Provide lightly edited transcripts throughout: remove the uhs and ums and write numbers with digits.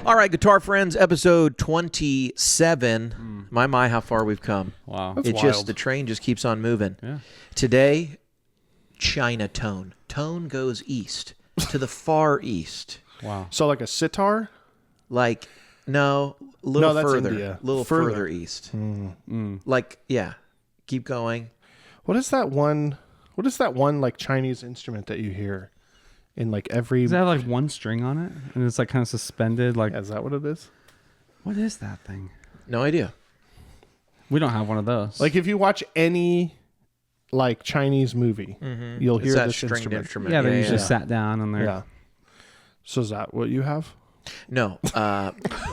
All right, Guitar Friends, episode 27. My, how far we've come. Wow. The train just keeps on moving. Yeah. Today, China tone. Tone goes east to the far east. Wow. So like a sitar? Like, no, a little No, that's further. India. A little further east. Like, yeah, keep going. What is that one like Chinese instrument that you hear in like every... Does that have like one string on it? And it's like kind of suspended? Like, Yeah, is that what it is? what is that thing? No idea. We don't have one of those. Like if you watch any like Chinese movie, you'll It's hear that this stringed instrument. instrument. yeah, they usually sat down and they're... Yeah. So is that what you have? No,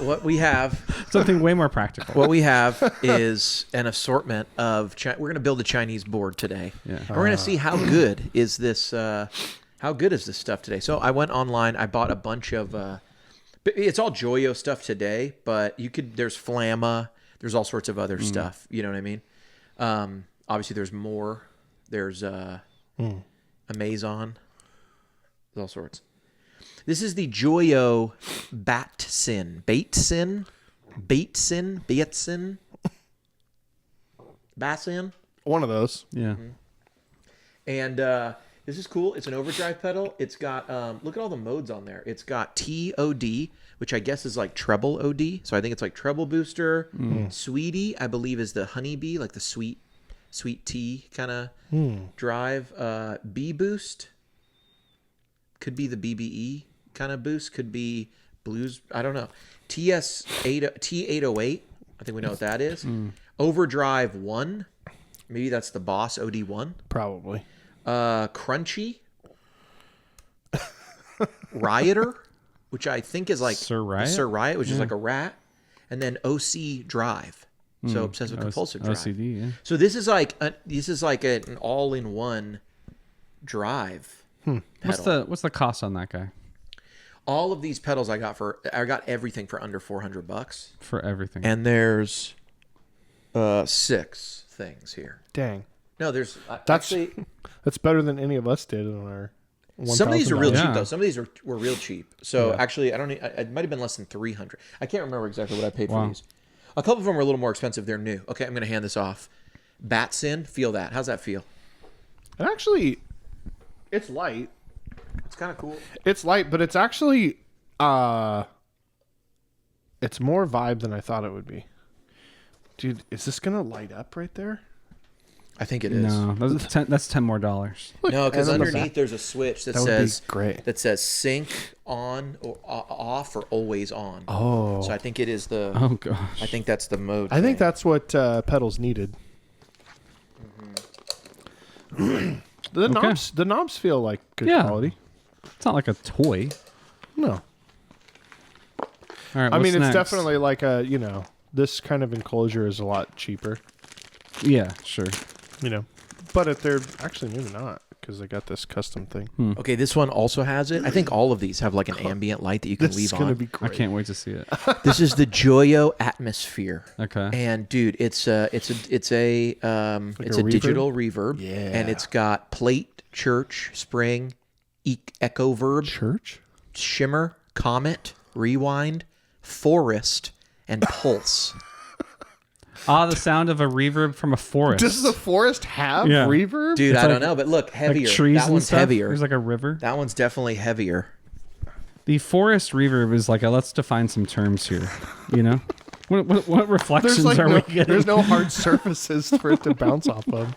what we have... something way more practical. What we have is an assortment of... We're going to build a Chinese board today. Yeah. And we're going to see how good is this stuff today. So I went online. I bought a bunch of... it's all Joyo stuff today, but there's Flamma. There's all sorts of other stuff. You know what I mean? Obviously, there's more. There's Amazon. There's all sorts. This is the Joyo Baitsin. Bassin. One of those. Yeah. And this is cool. It's an overdrive pedal. It's got, look at all the modes on there. It's got TOD, which I guess is like treble OD. So I think it's like treble booster. Sweetie, I believe, is the honeybee, like the sweet tea kind of drive. B boost could be the BBE kind of boost. Could be blues. I don't know. T808. I think we know what that is. Overdrive 1. Maybe that's the Boss OD1. Probably. Crunchy. Rioter, which I think is like Sir Riot? Sir Riot, which is like a rat. And then OC Drive. So obsessive compulsive drive. OCD, yeah. So this is like an all-in-one drive pedal. What's the cost on that guy? All of these pedals I got everything for under $400. For everything. And there's 6 things here. Dang. No, there's That's actually that's better than any of us did on our some of these are real $1,000. cheap though. Some of these were real cheap. So actually, it might have been less than 300. I can't remember exactly what I paid for these. A couple of them were a little more expensive. They're new. Okay, I'm going to hand this off. Batsin, feel that. How's that feel? And actually, it's light. It's kind of cool. It's light, but it's actually it's more vibe than I thought it would be. Dude, is this gonna light up right there? I think it is. No, that's $10 more. No, because And on the underneath back- there's a switch that That would says be great. that says sync on or off or always on. Oh. So I think it is the. Oh, gosh. I think that's the mode. I think thing. that's what pedals needed. The knobs feel like good quality. It's not like a toy. No. All right, I mean, what's it's next? definitely like this kind of enclosure is a lot cheaper, Yeah, sure. but they're actually maybe not because they got this custom thing. Okay, this one also has it. I think all of these have like an ambient light that you can This leave is gonna on. be I great. can't wait to see it. This is the Joyo Atmosphere. Okay. And dude, it's a reverb? digital reverb. Yeah. And it's got plate, church, spring, echo verb, Church? shimmer, comet, rewind, forest, and pulse. The sound of a reverb from a forest. Does the forest have Yeah. reverb? Dude, I like- don't know, but look, heavier. like trees That and one's stuff? heavier. There's like a river. That one's definitely heavier. The forest reverb is like let's define some terms here. You know, what reflections There's are we no, getting? there's no hard surfaces for it to bounce off of.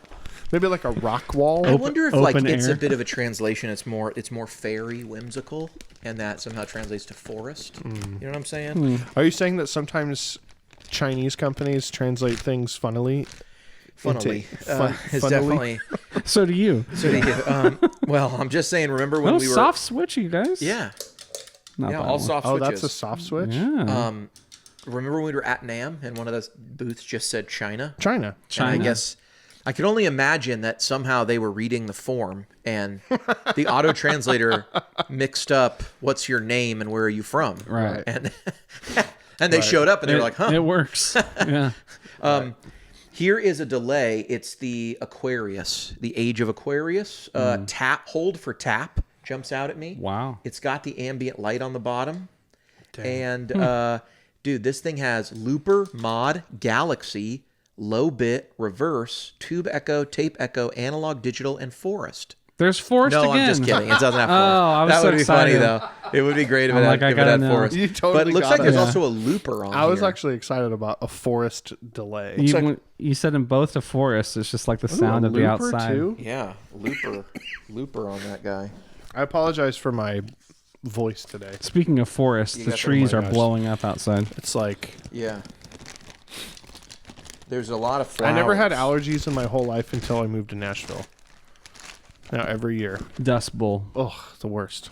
Maybe like a rock wall. I wonder if like open it's a air. bit of a translation. It's more fairy, whimsical, and that somehow translates to forest. You know what I'm saying? Are you saying that sometimes Chinese companies translate things funnily? Funnily, it's funnily? definitely. So do you? So do you. Well, I'm just saying. Remember when we were? soft switch, you guys. Yeah, Not yeah, that all one. soft Oh, switches. that's a soft switch? Yeah. Remember when we were at NAMM and one of those booths just said China? China. And I guess I could only imagine that somehow they were reading the form and the auto translator mixed up what's your name and where are you from? Right. And they showed up and they were like, huh. It works. Yeah. Here is a delay. It's the Aquarius, the Age of Aquarius. Hold for tap jumps out at me. Wow. It's got the ambient light on the bottom. And dude, this thing has looper, mod, galaxy, low bit, reverse, tube echo, tape echo, analog, digital, and forest. There's forest No, again. I'm just kidding. It doesn't have forest. I was that so would be excited. funny though. It would be great if I'm it like, I had, gotta know. forest. You But totally it looks got like it. there's Yeah. also a looper on I was here. actually excited about a forest delay. You said in both the forest, it's just like the sound a of the looper, outside. too? Yeah, looper on that guy. I apologize for my voice today. Speaking of forest, You the got- trees oh are my gosh. blowing up outside. It's like Yeah. There's a lot of flowers. I never had allergies in my whole life until I moved to Nashville. Now every year, Dust bowl. oh, the worst.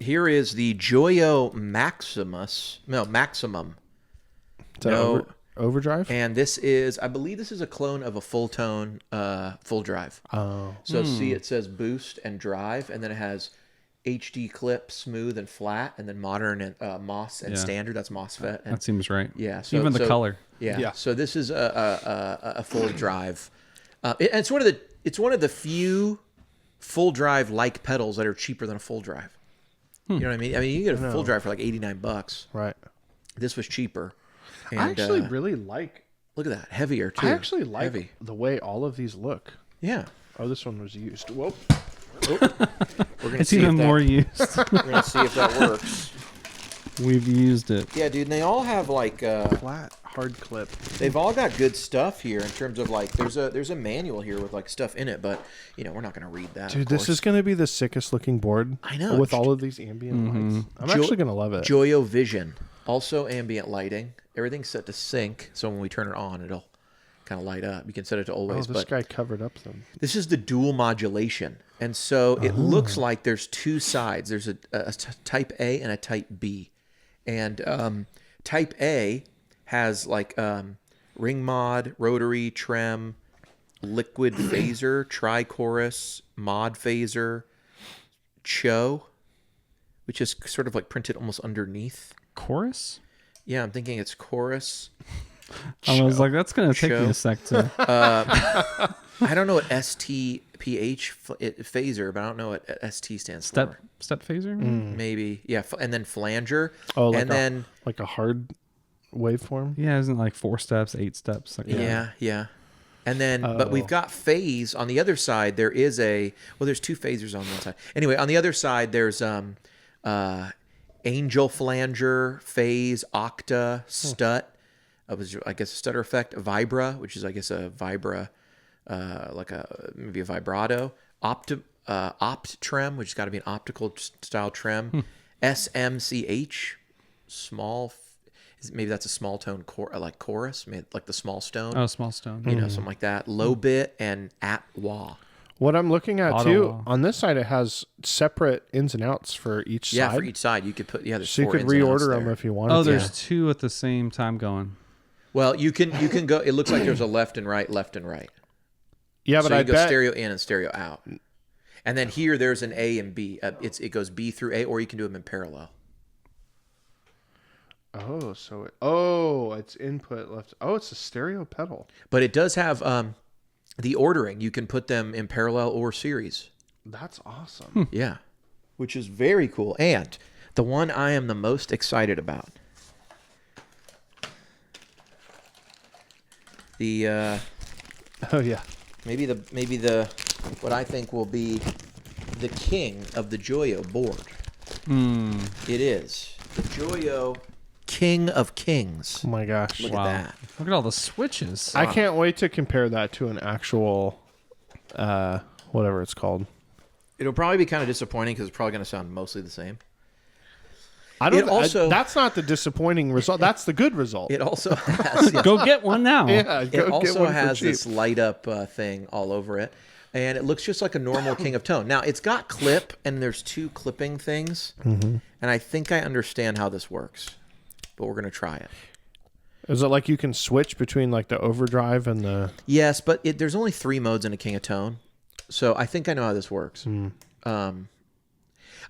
Here is the Joyo Maximum. Is that No. overdrive? And this is, I believe this is a clone of a full tone, full drive. Oh, So see, it says boost and drive, and then it has HD clip, smooth and flat, and then modern and MOS and Yeah. standard. That's MOSFET. And, That seems right. yeah. So, Even the so- color. Yeah. Yeah. So this is a full drive. And it's one of the few full drive like pedals that are cheaper than a full drive. You know what I mean? I mean, you can get a full drive for like $89. right. This was cheaper. And, I actually really like. look at that, heavier too. I actually like heavy. the way all of these look. Yeah. Oh, this one was used. Whoa. We're gonna It's see even if that, more used. We're gonna see if that works. We've used it. Yeah, dude. And they all have like Flat, hard clip. they've all got good stuff here in terms of like there's a manual here with like stuff in it, but we're not gonna read that. Dude, of this course. is going to be the sickest looking board. I know. With all of these ambient lights. I'm actually going to love it. Joyo Vision, also ambient lighting. Everything's set to sync, so when we turn it on, it'll kind of light up. You can set it to Oh, always, this but guy covered up them. this is the dual modulation, and so it looks like there's two sides. There's a type A and a type B, and type A has like ring mod, rotary, trem, liquid phaser, tri-chorus, mod phaser, cho, which is sort of like printed almost underneath. Chorus? Yeah, I'm thinking it's chorus. I was like, that's going to take me Show. a sec to. I don't know what STPH phaser, but I don't know what ST stands for. Step phaser? Maybe, yeah, and then flanger, Oh, like and then like a hard waveform. Yeah, isn't it like 4 steps, 8 steps? Like that? yeah, and then but we've got phase on the other side. There is there's 2 phasers on one side. Anyway, on the other side there's angel flanger, phase, octa, stut. I guess a stutter effect, vibra, which is I guess a vibra, like maybe a vibrato, opt trem, which has got to be an optical style trem, SMCH, small, maybe that's a small tone like chorus, maybe like the small stone, Oh, small stone. something like that, low bit and at wah. What I'm looking at Ottawa. too, on this side, it has separate ins and outs for each Yeah, side. for each side you could put there's so you 4 could ins and outs reorder them there. if you wanted Oh, to. there's 2 at the same time going. Well, you can go. It looks like there's a left and right. Yeah, but So I you go bet stereo in and stereo out. And then here there's an A and B. It goes B through A, or you can do them in parallel. it's input left. Oh, it's a stereo pedal. But it does have the ordering. You can put them in parallel or series. That's awesome. Yeah, which is very cool. And the one I am the most excited about. The Oh yeah. maybe the what I think will be the king of the Joyo board. It is the Joyo King of Kings. Oh my gosh. Look Wow. at that. Look at all the switches. I can't wait to compare that to an actual, whatever it's called. It'll probably be kind of disappointing because it's probably going to sound mostly the same. I don't. It also- that's not the disappointing result. That's the good result. It also has Go get one now. yeah. it Go get also one for has cheap. this light up thing all over it, and it looks just like a normal King of Tone. Now it's got clip, and there's 2 clipping things, and I think I understand how this works, but we're gonna try it. Is it like you can switch between like the overdrive and the? Yes, but there's only 3 modes in a King of Tone, so I think I know how this works.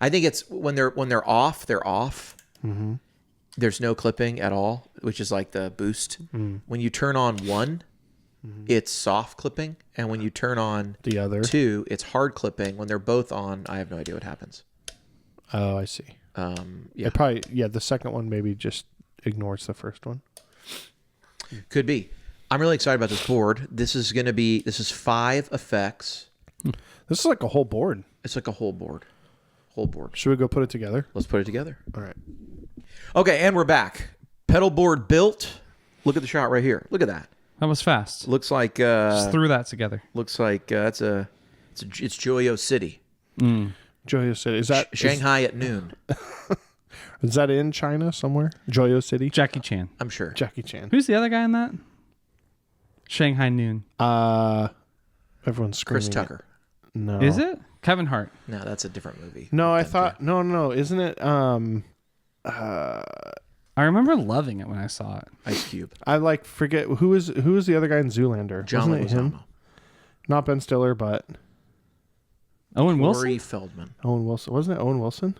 I think it's when they're off, they're off. Mm-hmm. There's no clipping at all, which is like the boost. When you turn on 1, it's soft clipping, and when you turn on The other. 2, it's hard clipping. When they're both on, I have no idea what happens. Oh, I see. Yeah, It probably the second one maybe just ignores the first one. could be. I'm really excited about this board. This is 5 effects. This is like a whole board. It's like a whole board. Whole board. Should we go put it together? Let's put it together. All right. Okay, and we're back. Pedal board built. Look at the shot right here. Look at that. That was fast. Looks like Just threw that together. looks like it's Joyo City. Joyo City. Is that Shanghai at noon? Is that in China somewhere? Joyo City. Jackie Chan. I'm sure. Jackie Chan. Who's the other guy in that? Shanghai Noon. Everyone's screaming. Chris Tucker. No. Is it? Kevin Hart. No, that's a different movie. No, I thought no. Isn't it? I remember loving it when I saw it. Ice Cube. I forget who is the other guy in Zoolander? John Wasn't it him? Leguizamo. Not Ben Stiller, but Owen Wilson? Corey Feldman. Owen Wilson. Wasn't it Owen Wilson?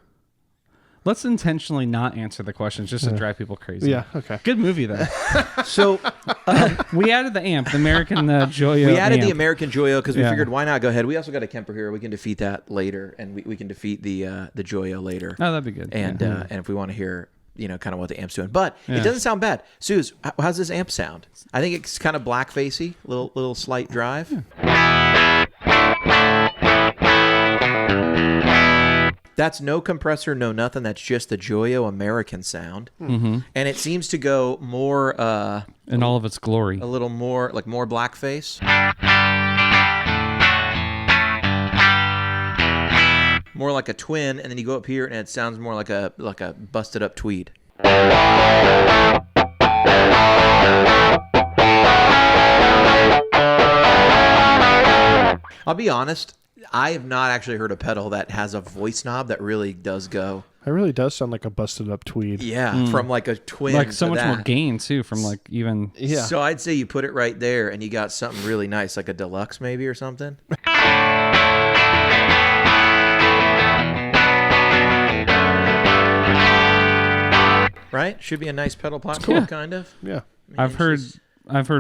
Let's intentionally not answer the questions just to drive people crazy. Yeah. Okay. Good movie, though. So We added the amp, the American Joyo we added amp. the American Joyo because we Yeah. figured why not go ahead. We also got a Kemper here. We can defeat that later, and we can defeat the Joyo later. Oh, that'd be good. And Yeah. and if we want to hear kind of what the amp's doing, but Yeah. it doesn't sound bad. Suze, how's this amp sound? I think it's kind of blackfacey, little slight drive. That's no compressor, no nothing. That's just the Joyo American sound, and it seems to go more in all of its glory. a little more like more blackface, more like a twin, and then you go up here and it sounds more like a busted up tweed. I'll be honest, I have not actually heard a pedal that has a voice knob that really does go. It really does sound like a busted up tweed. Yeah, from like a twin. Like so to much that. more gain, too, from like even... Yeah. So I'd say you put it right there and you got something really nice, like a deluxe maybe or something. Right? Should be a nice pedal platform, kind of. Yeah. I mean, I've it's heard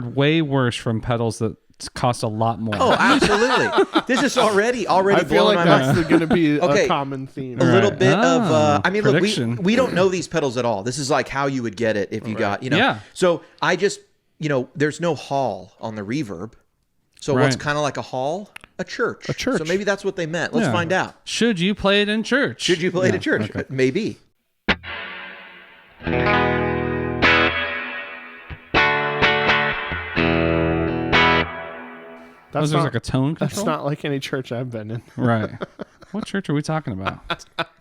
just- way worse from pedals that cost a lot more. Oh, absolutely. This is already I feel blowing like my mind. that's going to be Okay. a common theme. A little Right. bit of Ah, I mean, look, prediction. we don't know these pedals at all. This is like how you would get it if you got, Yeah. So I just, there's no hall on the reverb. So what's Right. kind of like a hall? A church. A church. So maybe that's what they meant. Let's Yeah. find out. Should you play it in church? Should you play it Yeah, at church? okay. Maybe. That's There's not, like a tone that's control? not like any church I've been in. Right. What church are we talking about?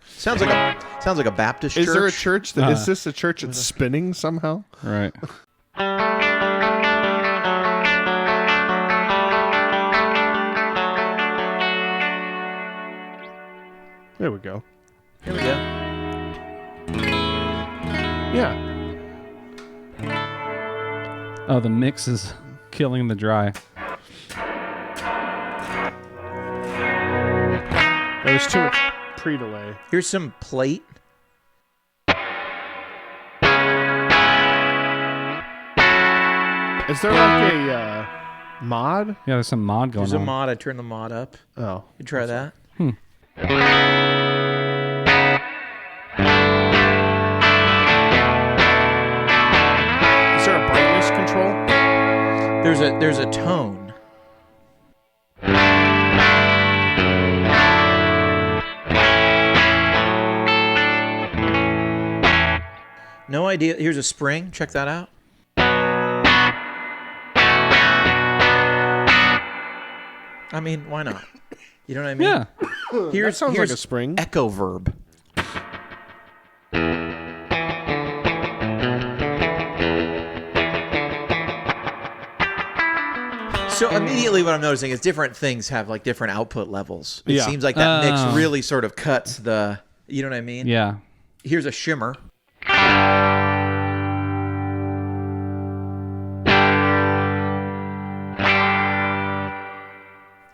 Sounds like a Baptist Is church. there a church that is this a church that's spinning somehow? Right. There we go. Here we go. Yeah. Oh, the mix is killing the dry. There's too much pre-delay. Here's some plate. Is there like a mod? Yeah, there's some mod going There's a on. mod. I turned the mod up. Oh. You try that. Is there a brightness control? There's a tone. No idea. Here's a spring. Check that out. I mean, why not? You know what I mean? Yeah. Here's, That sounds here's like a spring. Echo verb. So immediately what I'm noticing is different things have like different output levels. It Yeah. seems like that mix Oh. really sort of cuts the, you know what I mean? Yeah. Here's a shimmer.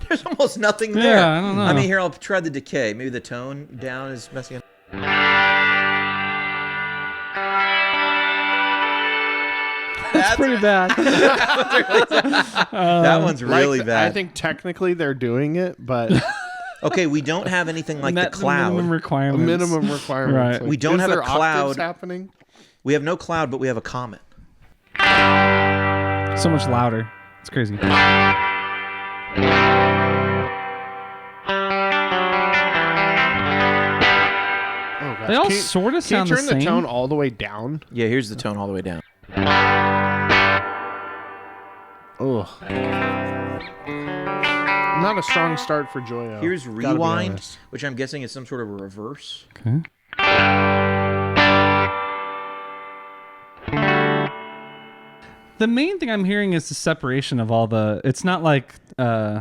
There's almost nothing there. Yeah, I don't know. I mean, here, I'll try the decay. Maybe the tone down is messing up. That's pretty bad. That one's really Like, bad. I think technically they're doing it, but Okay, we don't have anything like the Met cloud. minimum requirements. Minimum requirements. Right. We don't Is have a there cloud. octaves happening. We have no cloud, but we have a comet. So much louder. It's crazy. Oh gosh. They all Can you- sort of Can sound you the turn same. the tone all the way down? Yeah, here's the tone all the way down. Ugh. Not a strong start for Joyo. Here's gotta be rewind, honest. which I'm guessing is some sort of a reverse. Okay. The main thing I'm hearing is the separation of all the. It's not like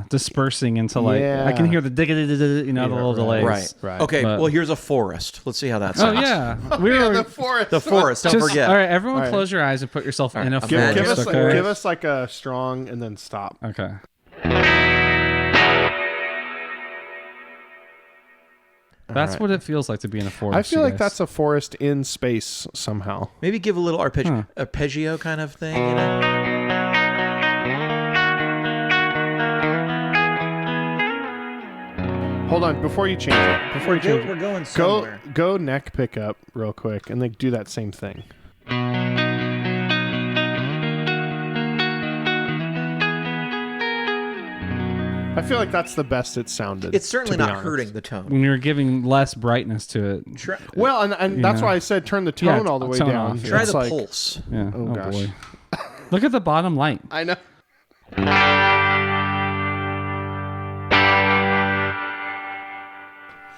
dispersing into like. I can Yeah. hear the dig, the little delays. Right. Okay, But- well, here's a forest. Let's see how that Oh sounds. yeah, we were The forest. The forest, don't just forget. all right. Everyone, All right. close your eyes and put yourself in a Give- forest. Give us, okay? give us like a strong and then stop. Okay. That's right. what it feels like to be in a forest. I feel you like guys. that's a forest in space somehow. Maybe give a little arpeggio kind of thing, you know? Hold on, before you change it. Before you change We're it. going somewhere. Go neck pickup real quick and then do that same thing. I feel like that's the best it sounded. It's certainly to be not honest. hurting the tone. when you're giving less brightness to it. Well, and that's Yeah. why I said turn the tone Yeah, all the way tone down. off. Try It's the like, pulse. Yeah. Oh, gosh. Boy. Look at the bottom light. I know.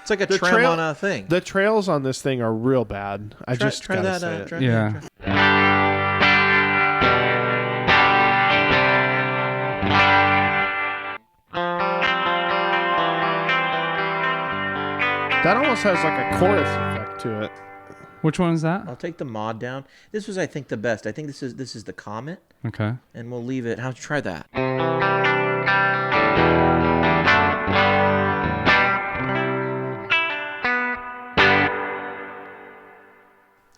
It's like a The trem trail- on a thing. The trails on this thing are real bad. I Try just gotta that. say it. Try- Yeah. That almost has like a chorus effect to it. Which one is that? I'll take the mod down. This was, I think, the best. I think this is the comet, Okay. and we'll leave it. Try that.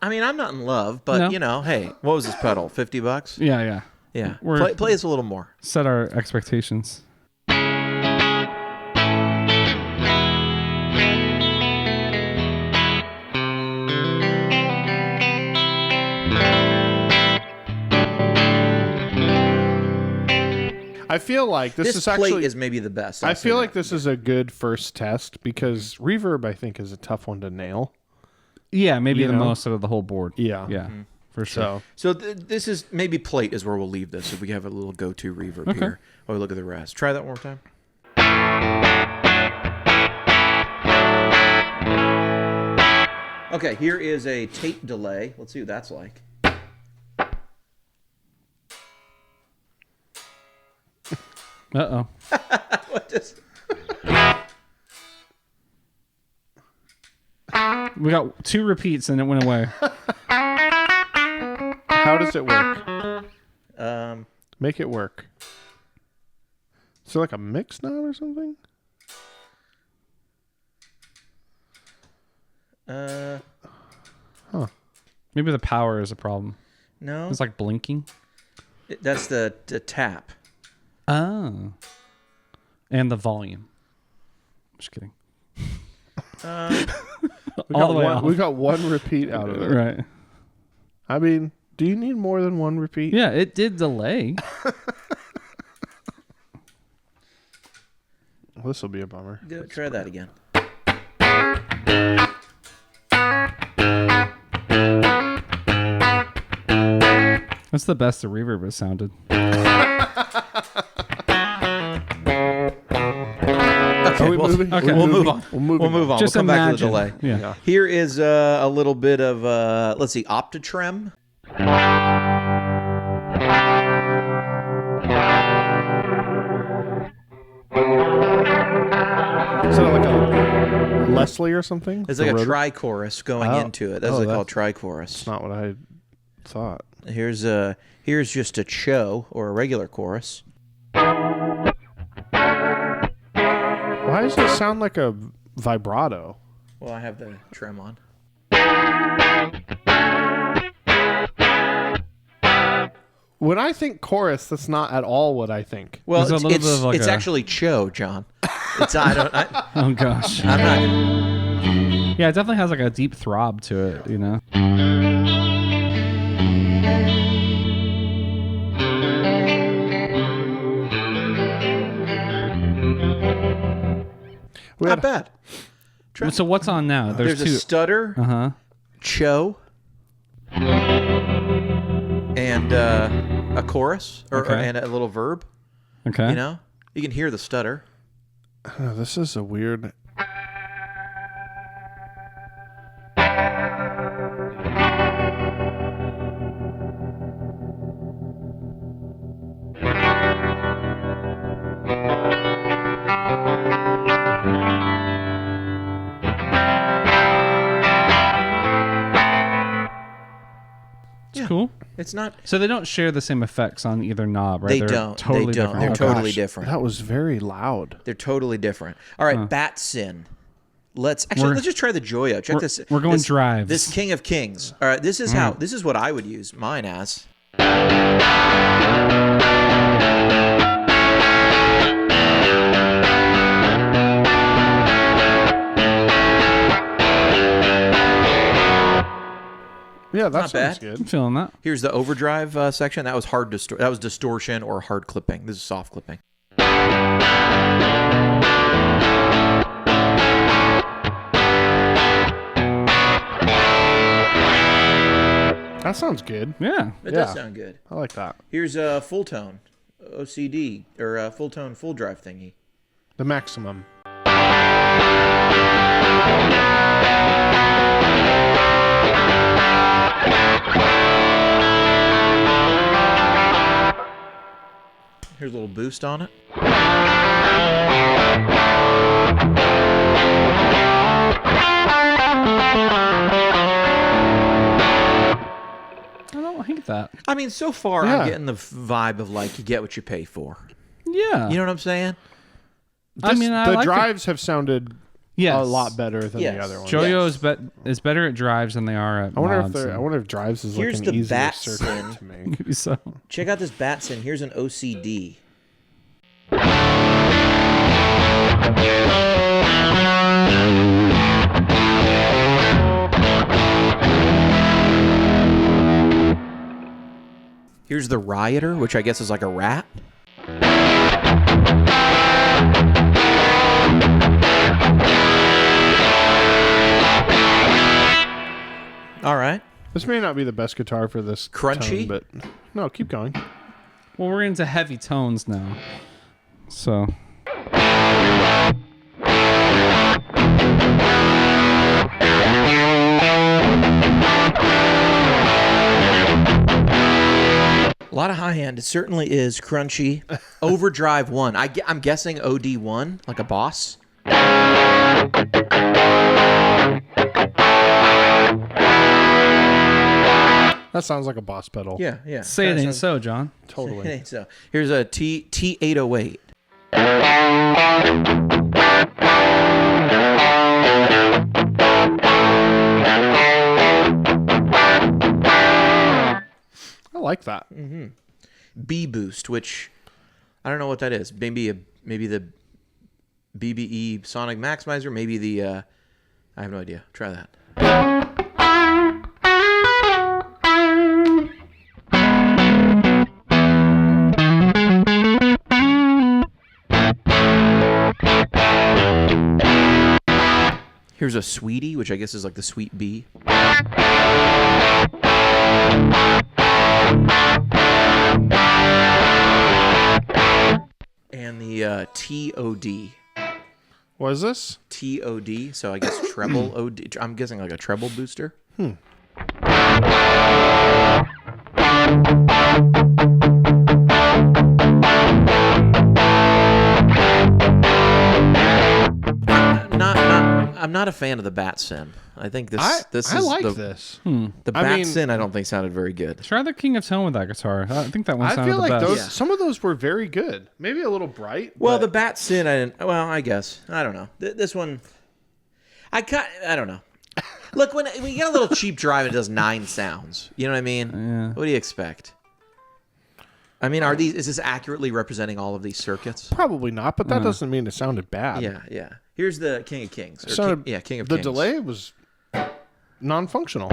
I mean, I'm not in love, but No. you know, hey, what was this pedal? $50? Yeah, yeah. Yeah. We're- Play us a little more. Set our expectations. I feel like this is plate actually. is maybe the best. I I'll say feel like that. this is a good first test because reverb, I think, is a tough one to nail. Yeah, maybe You the know? most out of the whole board. Yeah. Yeah, for sure. So This is maybe plate is where we'll leave this if we have a little go-to reverb Okay. here. Oh, look at the rest. Try that one more time. Okay, here is a tape delay. Let's see what that's like. Uh-oh. What is? We got 2 repeats and it went away. how does it work? Make it work. Is there like a mix knob or something? Maybe the power is a problem. No, It's like blinking. that's the tap. Oh. And the volume. Just kidding. All the way off. We got one repeat out of it. Right. I mean, do you need more than one repeat? Yeah, it did delay. This will be a bummer. Try that again. That's the best the reverb has sounded. Okay, Are we moving? Okay. We'll move on. We'll move on. Just we'll come back to imagine. the delay. Yeah. Here is a little bit of let's see, optotrem. Is that like a Leslie or something? There's The like a rotor? tri-chorus going Oh. into it. That's Oh, what they call that's- tri-chorus. It's not what I thought. Here's just a cho or a regular chorus. Why does it sound like a vibrato? Well, I have the trem on. When I think chorus, that's not at all what I think. Well, There's a little bit of like it's a- actually cho, John. It's Oh gosh. I'm not. Yeah, it definitely has like a deep throb to it, you know. Not bad. So what's on now? There's a stutter, cho, and a chorus and a little verb. Okay. You know, you can hear the stutter. Oh, this is a weird. It's cool. It's not. So they don't share the same effects on either knob, right? They They're don't. Totally They don't. different. They're Okay. totally different. That was very loud. They're totally different. All right, Bat Sin. Let's just try the Joyo. Check this. We're going drives. This King of Kings. All right, this is what I would use mine as. Yeah, that Not sounds bad. good. I'm feeling that. Here's the overdrive section. That was that was distortion or hard clipping. This is soft clipping. That sounds good. Yeah. It does sound good. I like that. Here's a full tone OCD or a full tone full drive thingy. The maximum. Here's a little boost on it. I don't hate that. I mean, so far Yeah. I'm getting the vibe of like you get what you pay for. Yeah. You know what I'm saying? I mean, I the like drives have sounded Yes. a lot better than Yes. the other ones. Joyo Yes. is better at drives than they are at I wonder mods, I wonder if drives is Here's like an the easier bat circuit sin. to make. Maybe so. Check out this Bat Sin. Here's an OCD. Here's the Rioter, which I guess is like a rat. All right. This may not be the best guitar for this Crunchy? tone, but no, keep going. Well, we're into heavy tones now. So. A lot of high end. It certainly is crunchy. Overdrive 1. I'm guessing OD1, like a boss. That sounds like a boss pedal. Yeah, yeah. Say it Kinda ain't so, John. It Totally. ain't so. Here's a T808. I like that. B boost, which I don't know what that is. Maybe the BBE Sonic Maximizer. Maybe the I have no idea. Try that. Here's a Sweetie, which I guess is like the Sweet B. And the TOD. What is this? TOD, so I guess treble OD. I'm guessing like a treble booster. I'm not a fan of the Bat Sin. I think this I is like the this. the Bat Sin. I don't think sounded very good. Try the King of Tone with that guitar. I think that one I sounded feel the like best. some of those were very good. Maybe a little bright. Well, but the Bat Sin, I didn't. Well, I guess I don't know. This one, I don't know. Look, when you get a little cheap drive, it does 9 sounds. You know what I mean? Yeah. What do you expect? I mean, is this accurately representing all of these circuits? Probably not, but that doesn't mean it sounded bad. Yeah. Here's the King of Kings. King of Kings. The delay was non-functional.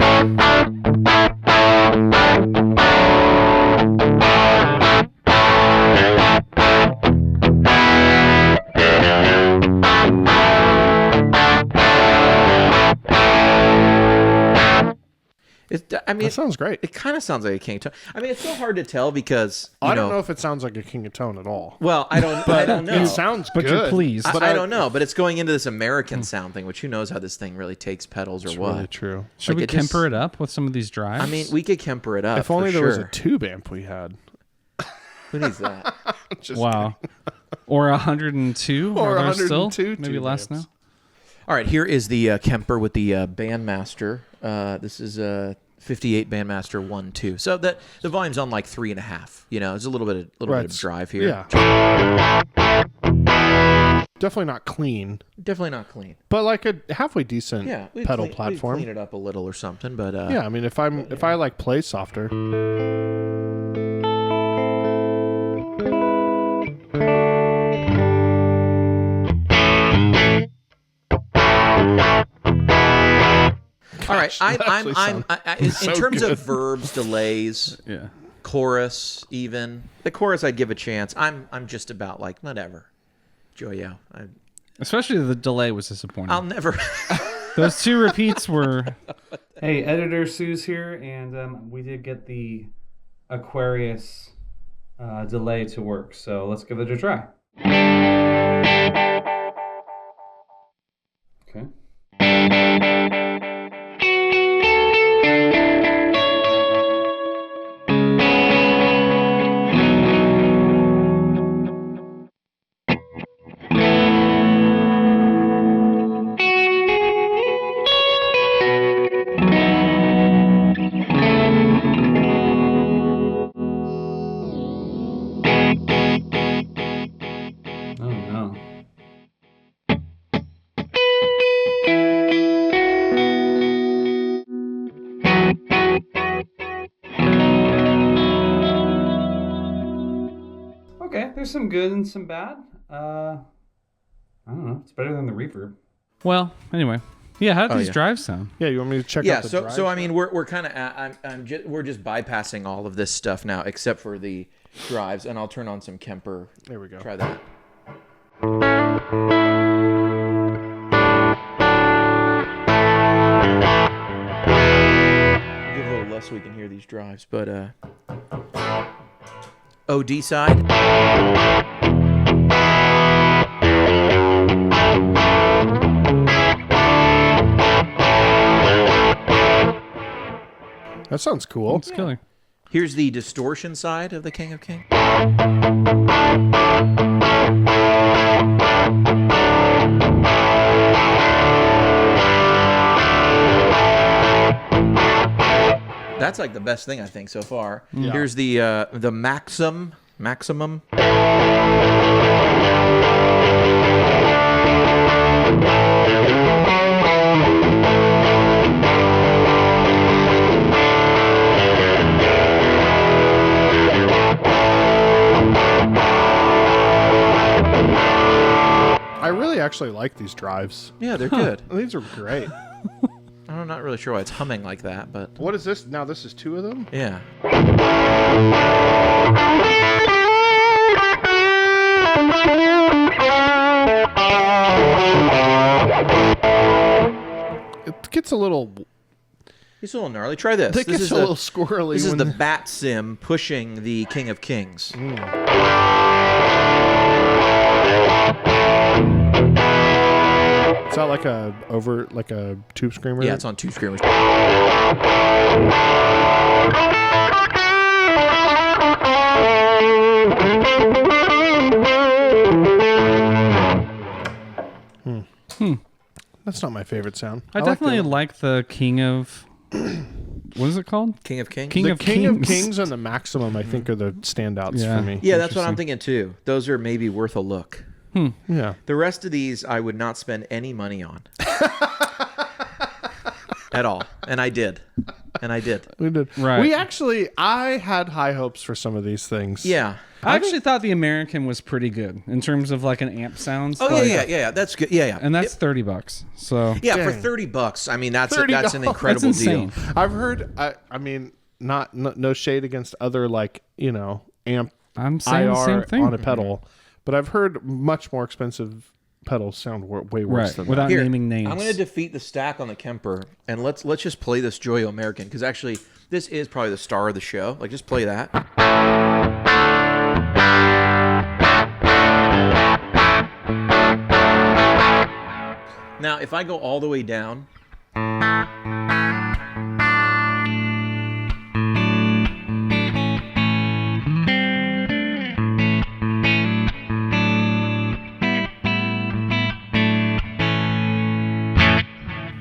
That sounds great. It kind of sounds like a King of Tone. I mean, it's so hard to tell because I don't know if it sounds like a King of Tone at all. Well, I don't know. It sounds good. But you're pleased. I don't know, but it's going into this American sound thing, which who knows how this thing really takes pedals or what. Really true. Should we Kemper it up with some of these drives? I mean, we could Kemper it up. If only there was a tube amp we had. Who needs that? Wow. Or 102? Or 102 still? Maybe less now. All right, here is the Kemper with the Bandmaster. This is a 58 Bandmaster 1-2. So that the volume's on like 3.5. You know, there's a little bit of drive here. Yeah. Definitely not clean. Definitely not clean. But like a halfway decent pedal platform. We'd clean it up a little or something, but yeah, I mean if I like play softer. All right, in terms of verbs, delays, chorus, even the chorus, I'd give a chance. I'm just about like whatever, Joyo. Especially the delay was disappointing. I'll never. Those two repeats were. Hey, editor Sue's here, and we did get the Aquarius delay to work. So let's give it a try. Okay. Okay, there's some good and some bad. I don't know. It's better than the reverb. Well, anyway, yeah. How do these drives sound? Yeah, you want me to check out the drives? So I mean, we're kind of we're just bypassing all of this stuff now, except for the drives, and I'll turn on some Kemper. There we go. Try that. Give a little less so we can hear these drives, but OD side. That sounds cool. It's killer. Here's the distortion side of the King of Kings. That's like the best thing I think so far. Yeah. Here's the maximum. I really actually like these drives. Yeah, they're good. These are great. I'm not really sure why it's humming like that, but... What is this? Now this is two of them? Yeah. It gets a little... It's a little gnarly. Try this. It gets a little squirrely. This is the Bat Sim pushing the King of Kings. Is that like a tube screamer? Yeah, it's on tube screamers. That's not my favorite sound. I definitely like the King of... What is it called? King of Kings? King of Kings and the Maximum, I think, are the standouts for me. Yeah, that's what I'm thinking too. Those are maybe worth a look. Yeah. The rest of these, I would not spend any money on. At all. And I did. and I did. We did. Right. I had high hopes for some of these things. Yeah. I actually thought the American was pretty good in terms of like an amp sounds. Oh like, yeah. That's good. Yeah. And that's $30. So Yeah, Dang. for $30. I mean, that's $30. an incredible That's deal. insane. I've heard. I mean, no shade against other amp. I'm saying IR the same thing. on a pedal, but I've heard much more expensive pedals sound way worse Right. than Without Here, naming names. I'm going to defeat the stack on the Kemper, and let's just play this Joyo American, because actually this is probably the star of the show. Like, just play that. Now, if I go all the way down,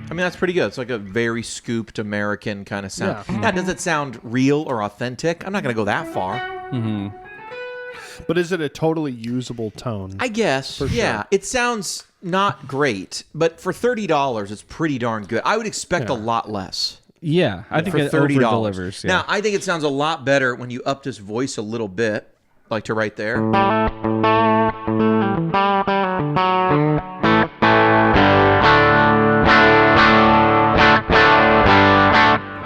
I mean, that's pretty good. It's like a very scooped American kind of sound. Yeah. Now, does it sound real or authentic? I'm not going to go that far. But is it a totally usable tone? I guess. Yeah. It sounds not great, but for $30, it's pretty darn good. I would expect a lot less. Yeah, I think For it $30. over-delivers. Yeah. Now, I think it sounds a lot better when you upped his voice a little bit, like to right there.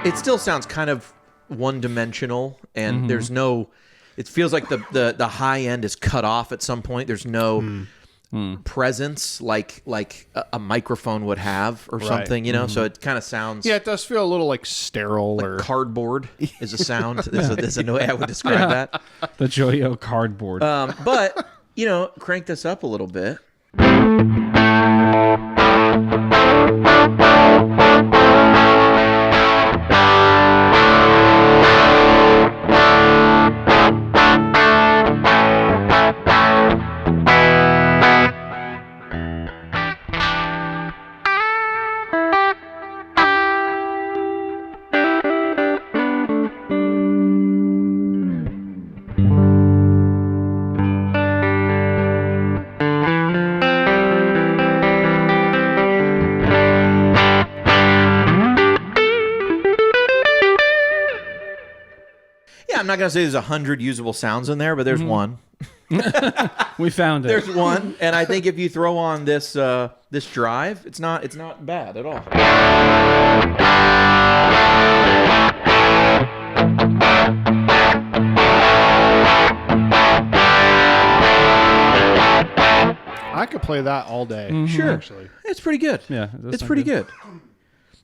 It still sounds kind of one-dimensional, and there's no. It feels like the high end is cut off at some point. There's no presence like a microphone would have or something, you know. So it kind of sounds. Yeah, it does feel a little like sterile or Cardboard is a sound. There's a way I would describe that. The Joyo cardboard. But crank this up a little bit. I'm not gonna say there's 100 usable sounds in there, but there's one. We found it. There's one, and I think if you throw on this this drive, it's not bad at all. I could play that all day. Sure, Actually. it's pretty good. Yeah, it does it's sound pretty good. good.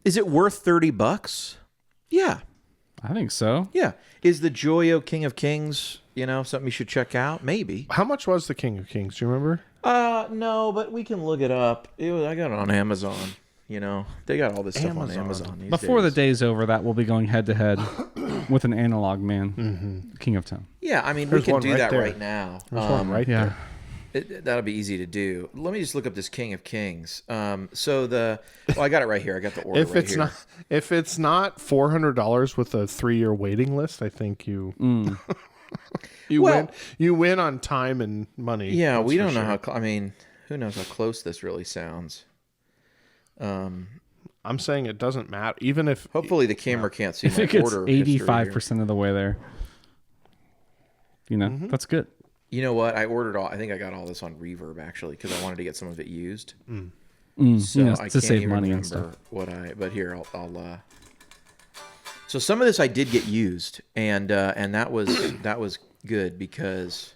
Is it worth $30? Yeah, I think so. yeah. Is the Joyo King of Kings, something you should check out? Maybe. How much was the King of Kings? Do you remember? No, but we can look it up. I got it on Amazon. They got all this stuff on Amazon these Before days. the day's over, that will be going head to head with an analog man, King of Town. Yeah, I mean, There's we can one do right that there. right now. There's one right Yeah. there. That'll be easy to do. Let me just look up this King of Kings. I got it right here. I got the order If right it's here. if it's not $400 with a 3-year waiting list, I think you Well- you win on time and money. Yeah, that's we for don't know sure. how. Who knows how close this really sounds? I'm saying it doesn't matter, even if Hopefully the camera can't see I think my it's order. history here. 85% of the way there. That's good. You know what? I think I got all this on Reverb actually because I wanted to get some of it used. So Yeah, I to can't save even money and remember stuff. what but here I'll. So some of this I did get used, and that was good because.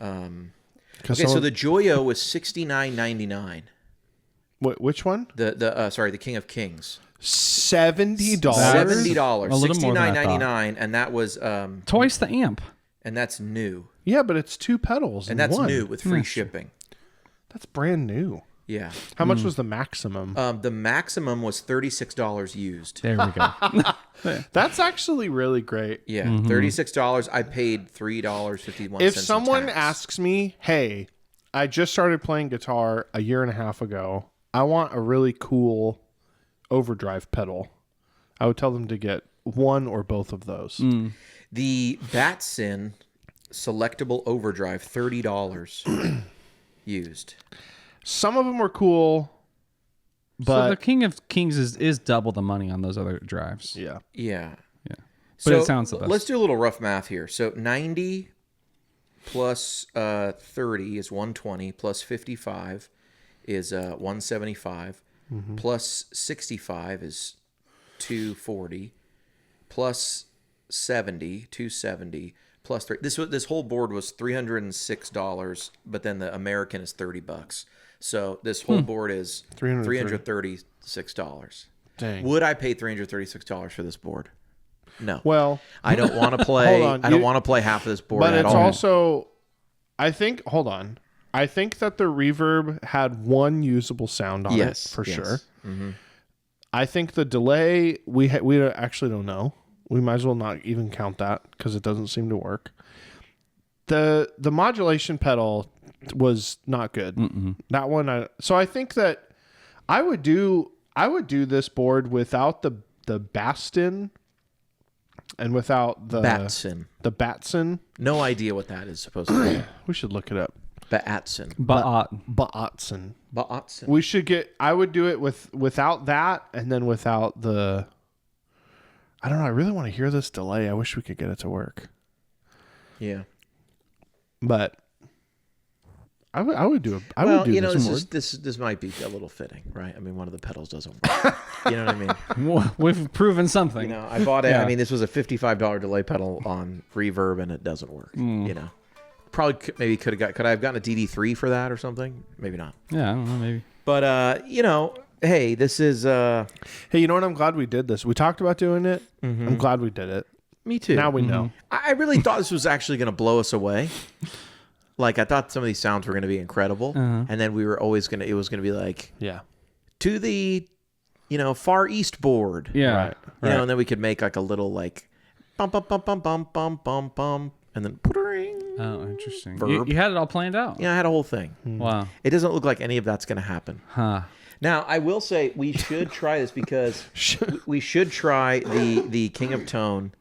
Okay, so the Joyo was $69.99. which one? The King of Kings. $70. $70. A little more than I thought. $69.99, and that was Twice the amp. and that's new, Yeah, but it's 2 pedals, and in that's one. new with free shipping. That's brand new. Yeah. How much was the maximum? The maximum was $36 used. There we go. That's actually really great. Yeah, $36. I paid $3.51. If in someone tax. asks me, "Hey, I just started playing guitar a year and a half ago. I want a really cool overdrive pedal," I would tell them to get one or both of those. The Batson selectable overdrive, $30 used. Some of them were cool. So the But King of Kings is double the money on those other drives. yeah. Yeah. Yeah. But So it sounds the best. let's do a little rough math here. So 90 plus 30 is 120, plus 55 is 175, plus 65 is 240, plus 70, 270, plus 3. This whole board was $306, but then the American is $30. So this whole board is $336. Dang. Would I pay $336 for this board? No. Well, I don't want to play. Hold on. I don't want to play half of this board but at it's all. also, I think. Hold on. I think that the reverb had one usable sound on it for sure. Mm-hmm. I think the delay we actually don't know. We might as well not even count that because it doesn't seem to work. The modulation pedal was not good. That one. So I think that I would do this board without the Bastin and without the Batson. The Batson. No idea what that is supposed to be. We should look it up. Batson. Batson. Batson. We should get. I would do it without that, and then without the. I don't know. I really want to hear this delay. I wish we could get it to work. Yeah. But I would do it. I Well, would do you know, this this more. is this might be a little fitting, right? I mean, one of the pedals doesn't work. You know what I mean? Well, we've proven something. You know, I bought it. Yeah. I mean, this was a $55 delay pedal on Reverb, and it doesn't work. You know, probably could I have gotten a DD3 for that or something? Maybe not. Yeah, I don't know, maybe. But you know, hey, this is Hey, you know what? I'm glad we did this. We talked about doing it. I'm glad we did it. me too. Now we know. I really thought this was actually going to blow us away. Like, I thought some of these sounds were going to be incredible, and then we were always it was going to be like, Yeah. to the, Far East board. Yeah. Right. You know, and then we could make like a little like, bum, bum, bum, bum, bum, bum, bum, bum, and then, Oh, interesting. Verb. You had it all planned out. I had a whole thing. Wow. It doesn't look like any of that's going to happen. Huh. Now, I will say we should try this because we should try the King of Tone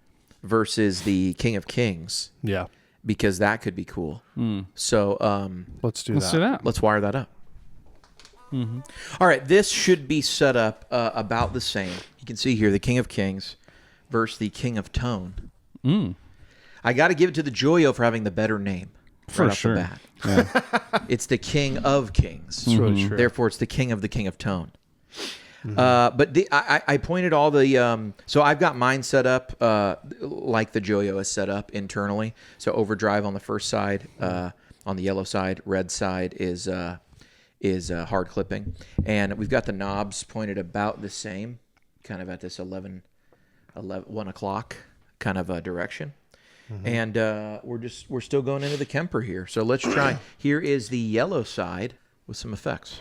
versus the King of Kings. Yeah. Because that could be cool. So Let's do Let's that. do that. let's wire that up. All right, this should be set up about the same. You can see here the King of Kings versus the King of Tone. I got to give it to the Joyo for having the better name. For right off sure. the bat. It's the King of Kings. It's really true. Therefore, it's the King of Tone. But I pointed all the so I've got mine set up like the Joyo is set up internally. So overdrive on the first side, on the yellow side, red side is hard clipping, and we've got the knobs pointed about the same, kind of at this 1 o'clock kind of direction. And we're still going into the Kemper here. So let's try. Here is the yellow side with some effects.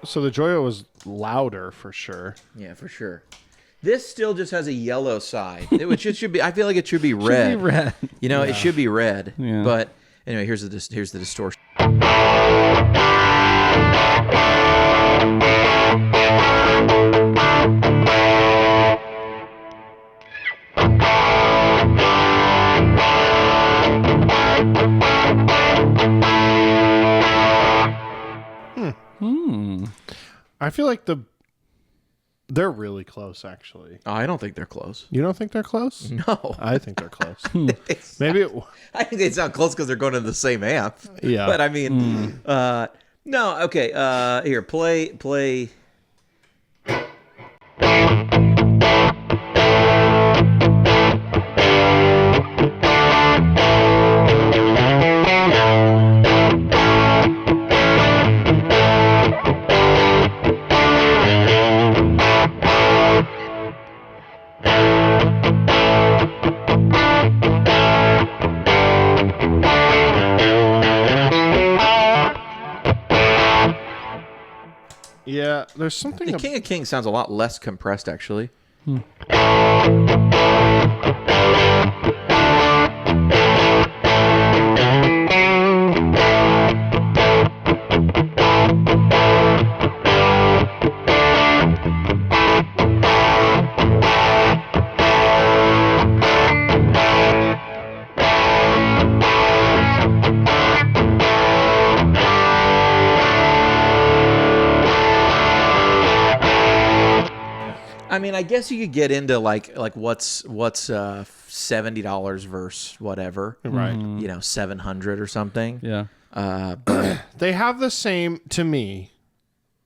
So the Joyo was louder for sure. Yeah, for sure. This still just has a yellow side. It should be. I feel like it should be red. Should be red. You know, it should be red. Yeah. But anyway, here's the distortion. I feel like they're really close, actually. Oh, I don't think they're close. You don't think they're close? No. I think they're close. It's- Maybe I think they sound close because they're going to the same amp. Yeah. But I mean, no. Okay. Here, play. Yeah, there's something. The King of Kings sounds a lot less compressed, actually. I mean, I guess you could get into like what's $70 versus whatever, Right. You know, 700 or something. Yeah. But They have the same, to me.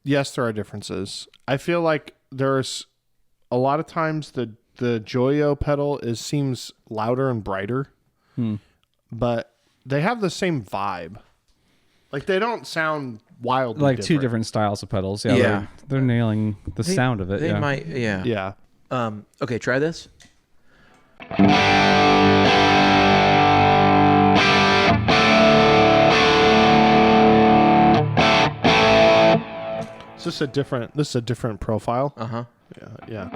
Yes, there are differences. I feel like there's a lot of times the Joyo pedal seems louder and brighter, but they have the same vibe. Like they don't sound wildly Like different. two different styles of pedals. Yeah. Yeah. They're nailing the sound of it. they Yeah. might, yeah. Yeah. Okay, try this. Is this a different profile? Uh huh. Yeah.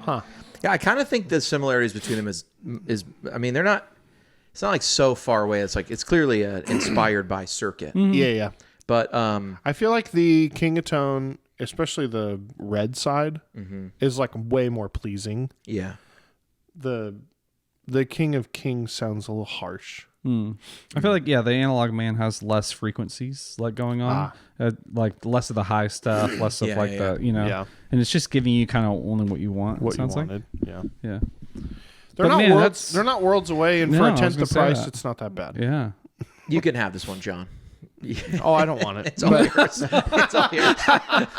Huh. Yeah, I kind of think the similarities between them is I mean, they're not. It's not like so far away. It's like it's clearly inspired by Circuit, Yeah. but I feel like the King of Tone, especially the red side, is like way more pleasing. yeah. The King of Kings sounds a little harsh. I feel like the Analog Man has less frequencies like going on, like less of the high stuff, less of Yeah, like yeah, the Yeah. and it's just giving you kind of only what you want. What it you sounds wanted. Yeah. like. Yeah. They're But not man, worlds. that's- They're not worlds away, and No, for I a was tenth gonna the say price, that. it's not that bad. Yeah. You can have this one, John. Oh, I don't want it. It's all yours. It's all yours.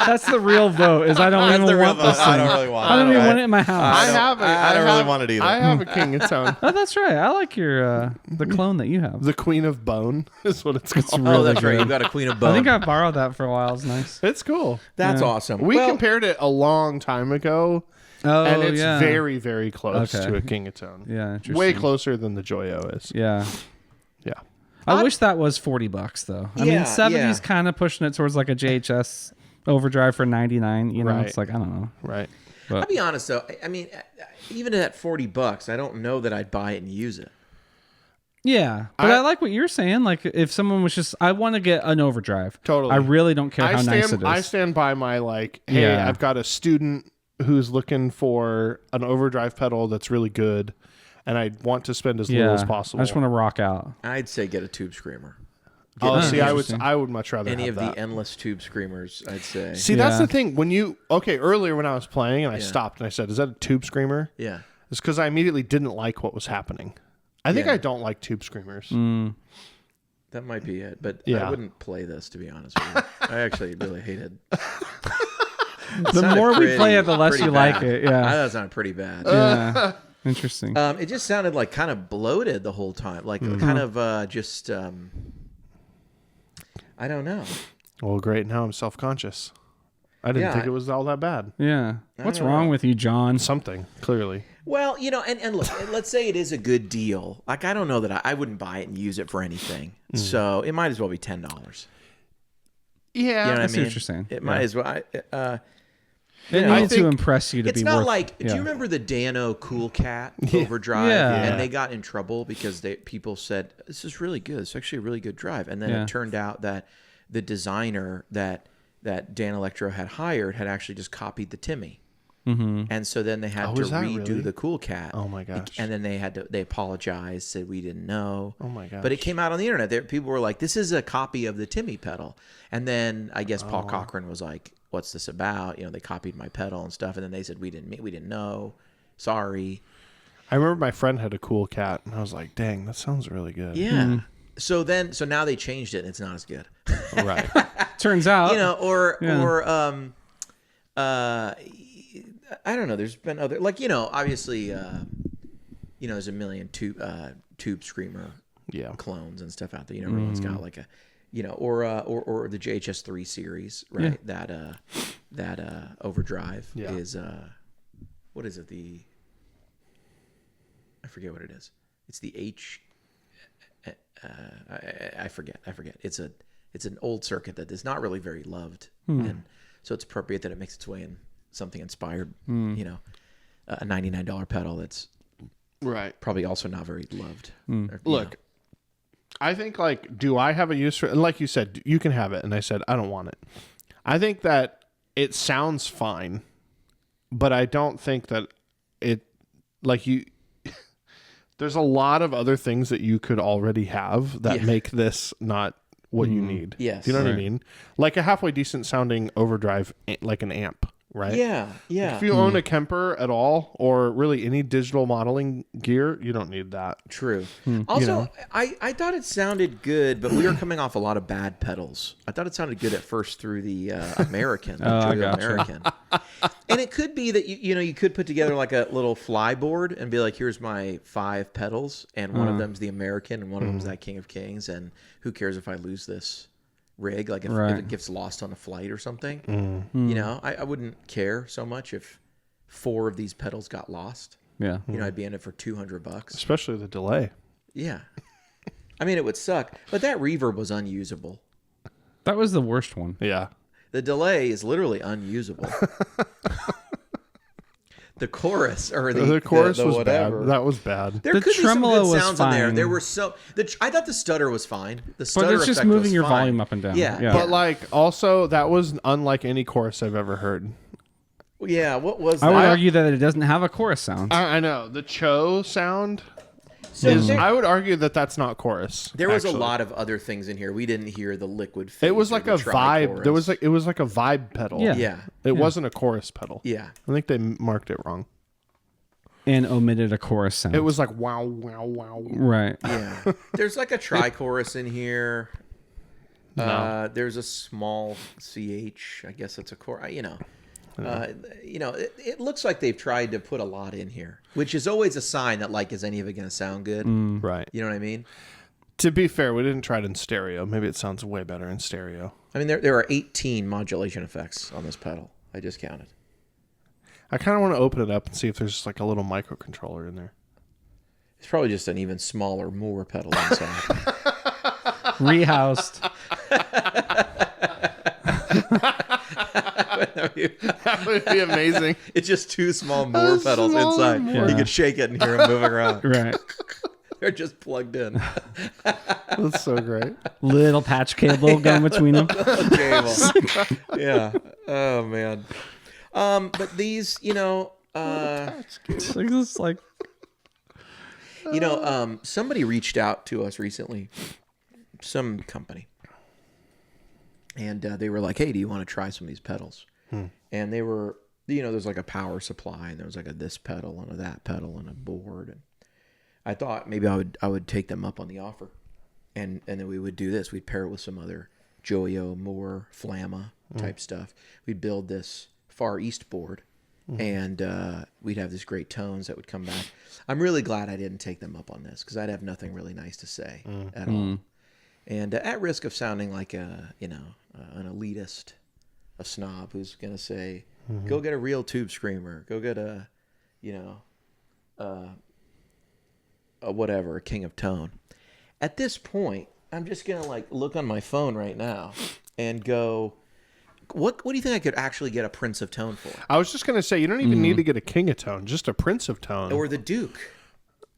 That's the real vote. Is I don't That's the even real want vote. this thing. I don't really want I don't it, even right? want it in my house. I don't really want it either. I have a King of Tone. Oh, that's right. I like your the clone that you have. The Queen of Bone is what it's called. Oh, that's right. good. You got a Queen of I Bone. think I borrowed that for a while. It's nice. It's cool. That's Yeah. awesome. We Well, compared it a long time ago, Oh, and it's yeah. very, very close Okay. to a King of Tone. Yeah, interesting. Way closer than the Joyo is. Yeah. Yeah. I wish that was $40 though. I mean, Yeah, 70's yeah. kind of pushing it towards like a JHS overdrive for 99. You know, Right. it's like I don't know. Right. I'll be honest though. I mean, even at $40, I don't know that I'd buy it and use it. Yeah, but I like what you're saying. Like, if someone was just, I want to get an overdrive. Totally. I really don't care how nice it is. I stand by my like, hey, Yeah. I've got a student who's looking for an overdrive pedal that's really good, and I want to spend as little as possible. I just want to rock out. I'd say get a Tube Screamer. Oh, Get see, interesting. I would much rather any have of that. the endless Tube Screamers. I'd say. See, that's Yeah. the thing. When you earlier when I was playing and I stopped and I said, "Is that a Tube Screamer?" Yeah. It's because I immediately didn't like what was happening. I think Yeah. I don't like Tube Screamers. That might be it, but Yeah. I wouldn't play this to be honest with you. I actually really hated. The more we play it, the less you like it. Yeah. That sounded pretty bad. Yeah. Interesting. It just sounded like kind of bloated the whole time, like kind of just. I don't know. Well, great. Now I'm self-conscious. I didn't Yeah, think it was all that bad. Yeah. What's don't wrong know. with you, John? Something clearly. Well, you know, and look, let's say it is a good deal. Like I don't know that I wouldn't buy it and use it for anything. So it might as well be $10. Yeah. You know what I see mean? what you're saying. It might as well. It know, I needed to think impress you to It's be not worth. like. yeah. Do you remember the Dano Cool Cat Overdrive? Yeah. And they got in trouble because people said this is really good. It's actually a really good drive. And then Yeah. it turned out that the designer that Dan Electro had hired had actually just copied the Timmy. Mm-hmm. And so then they had to is that redo really? the Cool Cat. Oh my gosh. And then they apologized, said we didn't know. Oh my gosh. But it came out on the internet. People were like, "This is a copy of the Timmy pedal." And then I guess Oh. Paul Cochran was like, "What's this about?" You know, they copied my pedal and stuff. And then they said we didn't know. Sorry. I remember my friend had a Cool Cat, and I was like, "Dang, that sounds really good." Yeah. So now they changed it, and it's not as good. Right. Turns out. You know, or Yeah. I don't know. There's been other, like, you know, obviously, you know, there's a million Tube Screamer Yeah. clones and stuff out there. You know, everyone's got like a, you know, or the JHS 3 series, right? Yeah. That Overdrive Yeah. is what is it? I forget what it is. It's the H. I forget. It's an old circuit that is not really very loved, and so it's appropriate that it makes its way in something inspired. You know, a $99 pedal that's Right. probably also not very loved. Or, you Look, know. I think like, do I have a use for? And like you said, you can have it, and I said I don't want it. I think that it sounds fine, but I don't think that it like you. There's a lot of other things that you could already have that make this not what you need. Yes. Do you know what I mean? Like a halfway decent sounding overdrive, like an amp. Right? Yeah. If you own a Kemper at all, or really any digital modeling gear, you don't need that. True. Also, I thought it sounded good, but we were coming off a lot of bad pedals. I thought it sounded good at first through the American, the Joyo American. And it could be that you could put together like a little fly board and be like, here's my 5 pedals, and one of them's the American, and one of them's that King of Kings, and who cares if I lose this rig, like if it gets lost on a flight or something. I wouldn't care so much if 4 of these pedals got lost. I'd be in it for $200, especially the delay. I mean, it would suck, but that reverb was unusable. That was the worst one. The delay is literally unusable. The chorus or the chorus the was whatever. bad. That was bad. There The could be some tremolo good was sounds in there. fine. There were I thought the stutter was fine. The stutter But it's just effect moving was your fine. volume up and down. Yeah. Yeah. But like, also that was unlike any chorus I've ever heard. Yeah, what was I that? would argue that it doesn't have a chorus sound. I know the Cho sound. So there, I would argue that that's not chorus. there was actually. a lot of other things in here. We didn't hear the liquid phase. It was or like the a vibe. tri-chorus. It was like a vibe pedal. Yeah. Yeah. It wasn't a chorus pedal. Yeah. I think they marked it wrong. And omitted a chorus sound. It was like wow, wow, wow. right. Yeah. There's like a tri-chorus in here. There's a small CH. I guess it's a chorus. It looks like they've tried to put a lot in here, which is always a sign that like, is any of it going to sound good? Right. You know what I mean? To be fair, we didn't try it in stereo. Maybe it sounds way better in stereo. I mean, there are 18 modulation effects on this pedal. I just counted. I kind of want to open it up and see if there's just like a little microcontroller in there. It's probably just an even smaller Moore pedal inside. Rehoused. That would be amazing. It's just 2 small Moore pedals Small inside. Moore. You could shake it and hear them moving around. Right. They're just plugged in. That's so great. Little patch cable going between them. Cable. Yeah. Oh man. But these, It's like this, like somebody reached out to us recently, some company, and they were like, "Hey, do you want to try some of these pedals?" And they were, there's like a power supply, and there was like a this pedal and a that pedal and a board, and I thought maybe I would take them up on the offer, and then we would do this. We'd pair it with some other Joyo, Moore, Flamma type stuff. We'd build this Far East board, and we'd have these great tones that would come back. I'm really glad I didn't take them up on this, because I'd have nothing really nice to say at all. And at risk of sounding like an elitist, a snob who's going to say, go get a real tube screamer, go get a whatever, a king of tone. At this point, I'm just going to like look on my phone right now and go, what do you think I could actually get a Prince of Tone for? I was just going to say, you don't even need to get a king of tone, just a prince of tone. Or the Duke,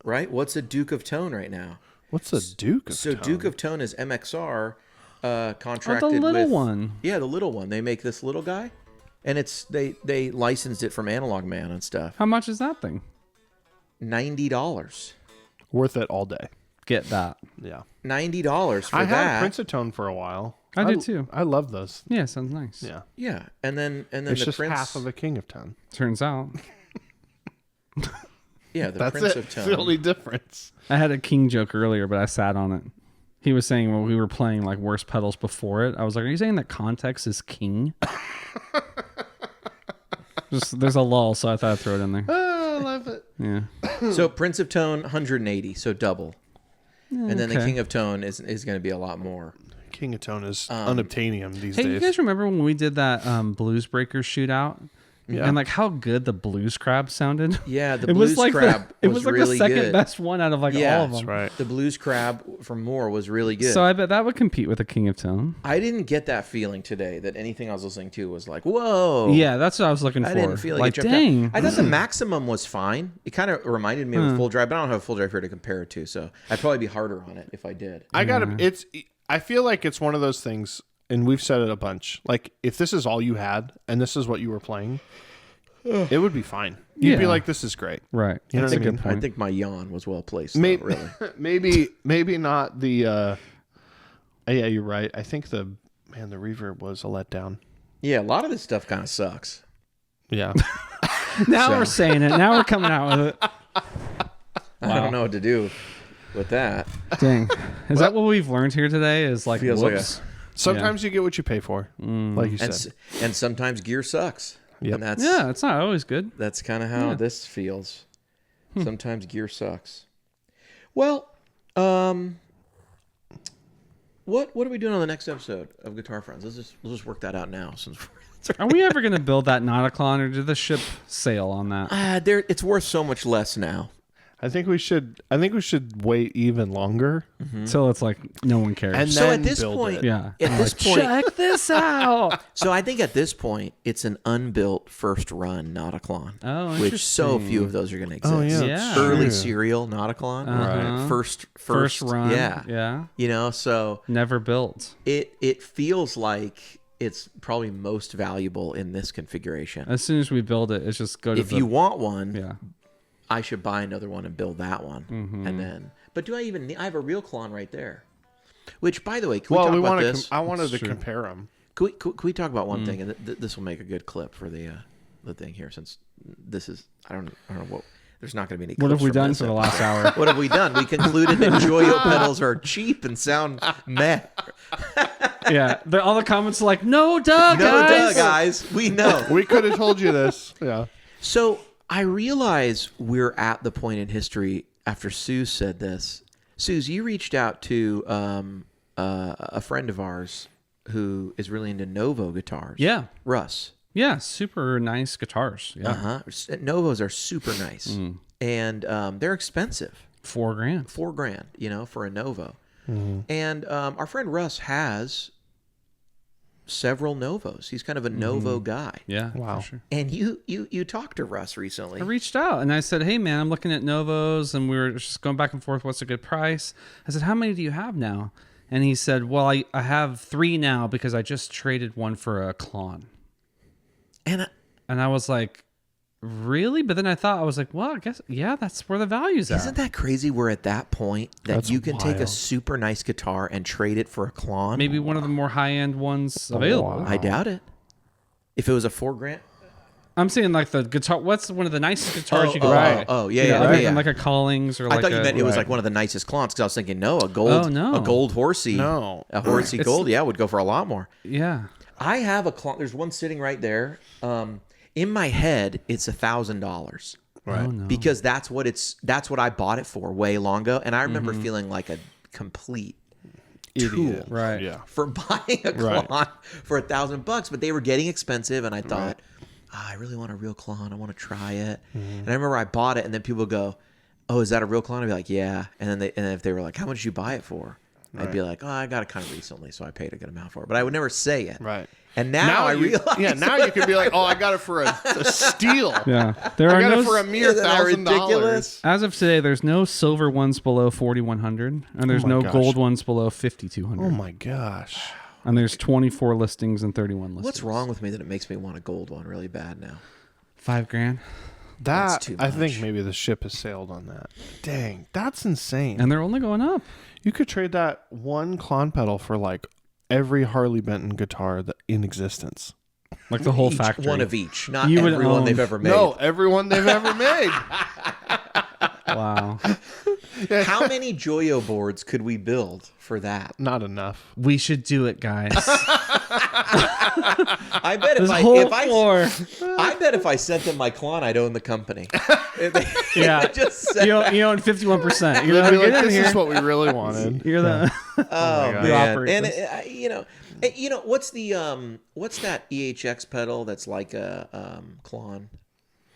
right? What's a Duke of Tone right now? What's a Duke of So tone? Duke of Tone is MXR contracted the little with... one. Yeah, the little one. They make this little guy, and they licensed it from Analog Man and stuff. How much is that thing? $90. Worth it all day. Get that. Yeah. $90 for I that. had a prince of tone for a while. I did too. I love those. Yeah, sounds nice. Yeah. Yeah, and then It's the just Prince. half of a king of tone. Turns out. Yeah, the That's Prince it. of Tone. The only difference. I had a King joke earlier, but I sat on it. He was saying when we were playing like worse pedals before it, I was like, are you saying that context is king? Just there's a lull, so I thought I'd throw it in there. Oh, I love it. Yeah. So Prince of Tone, 180, so double. And then the Okay. King of Tone is going to be a lot more. King of tone is unobtainium these Hey, days. you guys remember when we did that Blues Breakers shootout? Yeah. And like how good the blues crab sounded. Yeah, the It was blues like crab it was was like really the second good. best one out of like Yeah, all of them. That's right. The blues crab from Moore was really good. So I bet that would compete with the King of Tone. I didn't get that feeling today that anything I was listening to was like, whoa. Yeah, that's what I was looking for. I didn't feel like it jumped dang. out. I thought the maximum was fine. It kind of reminded me of a full drive, but I don't have a full drive here to compare it to, so I'd probably be harder on it if I did. I feel like it's one of those things, and we've said it a bunch. Like, if this is all you had and this is what you were playing, it would be fine. You'd be Yeah. like, this is great. Right. You know That's what I a mean? good point. I think my yawn was well placed, Maybe, though, really. maybe not the. Yeah, you're right. I think the reverb was a letdown. Yeah, a lot of this stuff kind of sucks. Yeah. Now So- we're saying it. Now we're coming out with it. I don't know what to do with that. Dang. Is that what we've learned here today? Is like, Feels like whoops. Sometimes you get what you pay for, like you And, said. and sometimes gear sucks. Yep. And that's Yeah, it's not always good. that's kind of how this feels. Sometimes gear sucks. Well, what are we doing on the next episode of Guitar Friends? We'll just work that out now since Are we ever going to build that Nauticlon, or did the ship sail on that? it's worth so much less now. I think we should wait even longer. Until it's like no one cares. And So then at this build point, it. yeah. At this point, Check this out. so I think at this point it's an unbuilt first run Nauticlon. Oh, which so interesting. few of those are going to exist. Oh, yeah. Yeah. Early True. serial Nauticlon, Uh-huh. first run. yeah, Yeah. You know, so Never built. it feels like it's probably most valuable in this configuration. As soon as we build it, it's just go to If the, you want one, yeah. I should buy another one and build that one, and then. But do I even need? I have a real Klon right there. Which, by the way, can we talk about this? I wanted to true. compare them. Can we talk about one thing? And this will make a good clip for the thing here, since this is I don't know what. There's not going to be any. What have clips we from done this for the episode. last hour? What have we done? We concluded that Joyo pedals are cheap and sound meh. Yeah. All the comments are like, no, duh, No, guys. duh, guys. We know. We could have told you this. Yeah. So I realize we're at the point in history after Sue said this. Suze, you reached out to a friend of ours who is really into Novo guitars. Yeah. Russ. Yeah. Super nice guitars. Yeah. Uh-huh. Novos are super nice. And they're expensive. $4,000. $4,000, you know, for a Novo. And our friend Russ has several Novos. He's kind of a Novo guy. Yeah. Wow. For sure. And you talked to Russ recently. I reached out and I said, hey, man, I'm looking at Novos, and we were just going back and forth. What's a good price? I said, how many do you have now? And he said, well, I have 3 now because I just traded one for a Klon. And And I was like, really? But then I was like, well, I guess, yeah, that's where the value's at. isn't that crazy? We're at that point that That's you can take a wild. super nice guitar and trade it for a Klon. Maybe one of the more high-end ones available. wow. I doubt it. If it was a $4,000, I'm saying like the guitar. What's one of the nicest guitars you can right. buy? Yeah, other yeah. than like a Collings or I like thought you a, meant it was right. like one of the nicest Klons because I was thinking, no, a gold, Oh, no. a gold horsey, No. a horsey It's- gold, yeah, would go for a lot more. yeah. I have a Klon. There's one sitting right there. In my head, it's $1,000. Right. Oh, no. Because that's what I bought it for way long ago, and I remember feeling like a complete Idiot. Right. Yeah. for buying a Right. Klon for $1,000, but they were getting expensive, and I thought, I really want a real Klon. I want to try it, and I remember I bought it, and then people go, "Oh, is that a real Klon?" I'd be like, "Yeah," and then if they were like, "How much did you buy it for?" I'd be like, "Oh, I got it kind of recently, so I paid a good amount for it," but I would never say it. Right. And now I you, realize, Yeah, now you could be like, oh, I got it for a steal. Yeah. There I are got no. it for a mere Isn't that $1,000. ridiculous? As of today, there's no silver ones below 4,100, and there's my no gosh. gold ones below 5,200. Oh my gosh. And there's 24 listings and 31 listings. what's wrong with me that it makes me want a gold one really bad now? $5,000, That too I think much. maybe the ship has sailed on that. Dang, that's insane. and they're only going up. You could trade that one Klon pedal for like every Harley Benton guitar that in existence. Like the whole Each, factory. one of each, not You would everyone own- they've ever made. No, everyone they've ever made. Wow. How many Joyo boards could we build for that? Not enough. We should do it, guys. I bet This whole floor. I bet if I sent them my Klon, I'd own the company. If they- Yeah. just said, You own 51%. You're They'd the be like, get in this here. is what we really wanted. You're the. oh God. You man, operate and this. Hey, what's that EHX pedal that's like a Klon?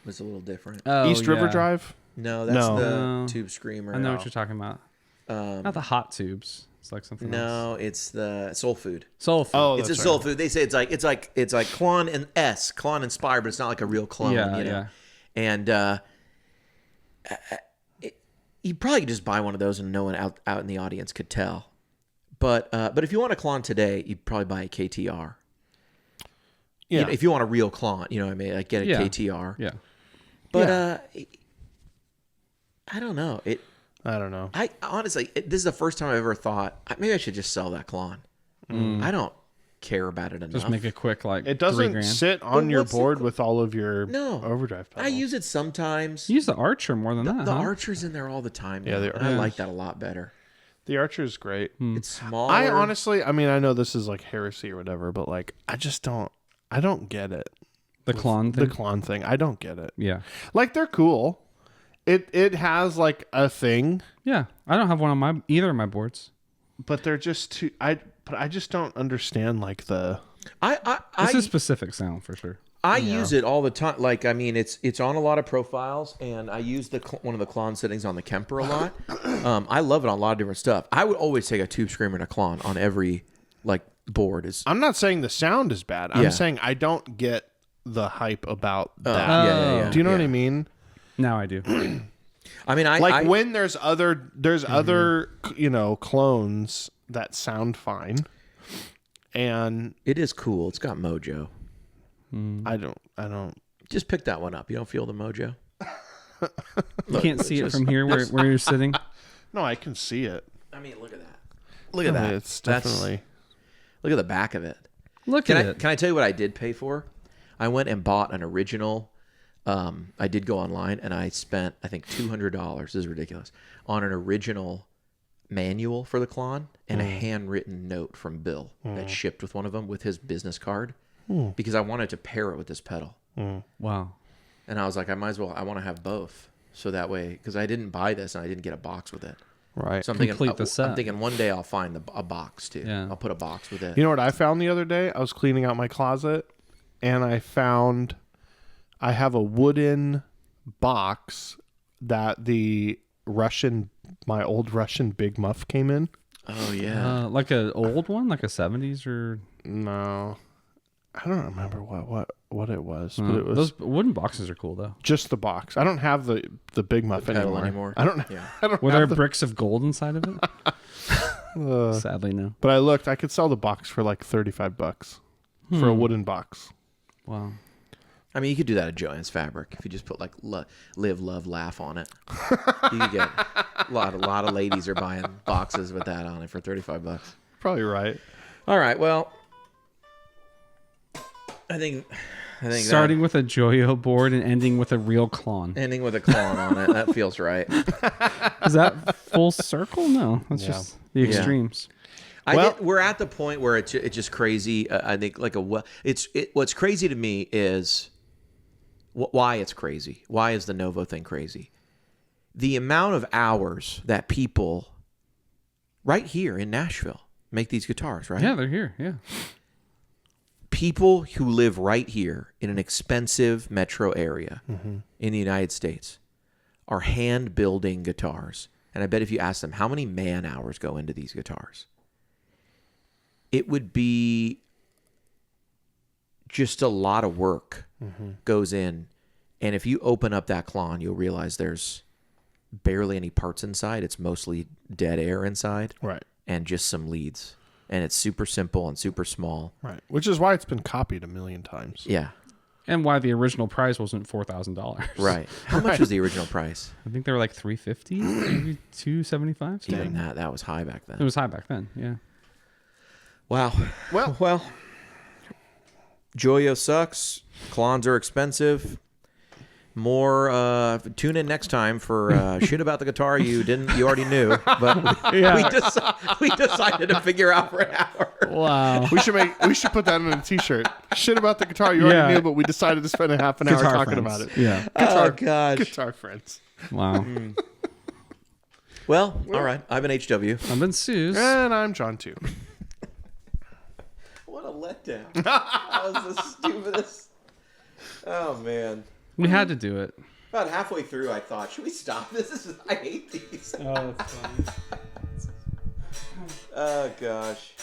Was a little different. Oh, East River yeah. Drive. No, that's No. the No. Tube Screamer. I know what you're talking about. Not the hot tubes. It's like something else. No, it's the Soul Food. Soul food. Oh, It's a that's Soul right. Food. They say it's like Klon and Klon inspired, but it's not like a real clone. Yeah. And you probably could just buy one of those and no one out in the audience could tell. But if you want a Klon today, you'd probably buy a KTR. Yeah. If you want a real Klon, you know what I mean? Like get a Yeah. KTR. Yeah. But I don't know. I don't know. I honestly, this is the first time I've ever thought maybe I should just sell that Klon. I don't care about it enough. Just make it quick, like It $3 doesn't grand. sit on your what's the board with all of your No. overdrive pedals. I use it sometimes. Use the Archer more than that. The huh? Archer's in there all the time. Yeah, now, the and I Archer- like that a lot better. The Archer is great. It's smaller. I honestly, I mean, I know this is like heresy or whatever, but like, I don't get it. The Klon thing. The Klon thing. I don't get it. Yeah. Like, they're cool. It has like a thing, Yeah. I don't have one on either of my boards. but they're just too. But I just don't understand like the. It's a specific sound for sure. I use it all the time. Like, I mean, it's on a lot of profiles, and I use one of the Klon settings on the Kemper a lot. I love it on a lot of different stuff. I would always take a Tube Screamer and a Klon on every like board. I'm not saying the sound is bad. I'm Yeah. saying I don't get the hype about that. yeah. Do you know what I mean? Now I do. I mean, When there's other clones that sound fine, and it is cool. It's got mojo. I don't. Just pick that one up. You don't feel the mojo? You can't see it from here where you're sitting. No, I can see it. I mean, look at that. Look at that. It's definitely. Look at the back of it. Look at it. Can I tell you what I did pay for? I went and bought an original. I did go online and I spent, I think, $200. This is ridiculous. On an original manual for the Klon and a handwritten note from Bill that shipped with one of them with his business card because I wanted to pair it with this pedal. Wow. And I was like, I want to have both. So that way, because I didn't buy this and I didn't get a box with it. Right. So I'm thinking, Complete the set. I'm thinking one day I'll find a box too. Yeah. I'll put a box with it. You know what I found the other day? I was cleaning out my closet, and I have a wooden box that my old Russian Big Muff came in. Oh yeah. Like an old one, like a 70s or. No, I don't remember what it was, but it was Those wooden boxes are cool though. just the box. I don't have the Big Muff pedal anymore. anymore. I don't. Yeah. I don't Were there have bricks of gold inside of it? Sadly, no. But I looked. I could sell the box for like $35 for a wooden box. Wow. I mean, you could do that at Joann's Fabric if you just put like live, love, laugh on it. You could get a lot of ladies are buying boxes with that on it for $35. Probably right. All right, well, I think Starting with a Joyo board and ending with a real Klon. ending with a Klon on it, that feels right. Is that full circle? No, that's just the extremes. We're at the point where it's just crazy. I think what's crazy to me is why it's crazy. Why is the Novo thing crazy? The amount of hours that people right here in Nashville make these guitars, right? Yeah, they're here. Yeah. People who live right here in an expensive metro area in the United States are hand building guitars. And I bet if you ask them how many man hours go into these guitars, it would be just a lot of work goes in. And if you open up that Klon, you'll realize there's barely any parts inside. It's mostly dead air inside. Right. And just some leads. And it's super simple and super small. Right. Which is why it's been copied a million times. Yeah. And why the original price wasn't $4,000. Right. How much was the original price? I think they were like $350, maybe $275. Even that was high back It then. was high back then. Yeah. Wow. Well, Joyo sucks. Klons are expensive. More tune in next time for shit about the guitar you already knew, but we decided to figure out for an hour. Wow. We should put that on a t-shirt. Shit about the guitar you already knew, but we decided to spend a half an hour Guitar talking friends. about it. Yeah. Oh gosh. Guitar friends. Wow. Well, all right. I've been HW. I've been Suze. And I'm John too. letdown. That was the stupidest. Oh man. We had to do it. About halfway through, I thought, should we stop this? I hate these. Oh, that's funny. Oh gosh.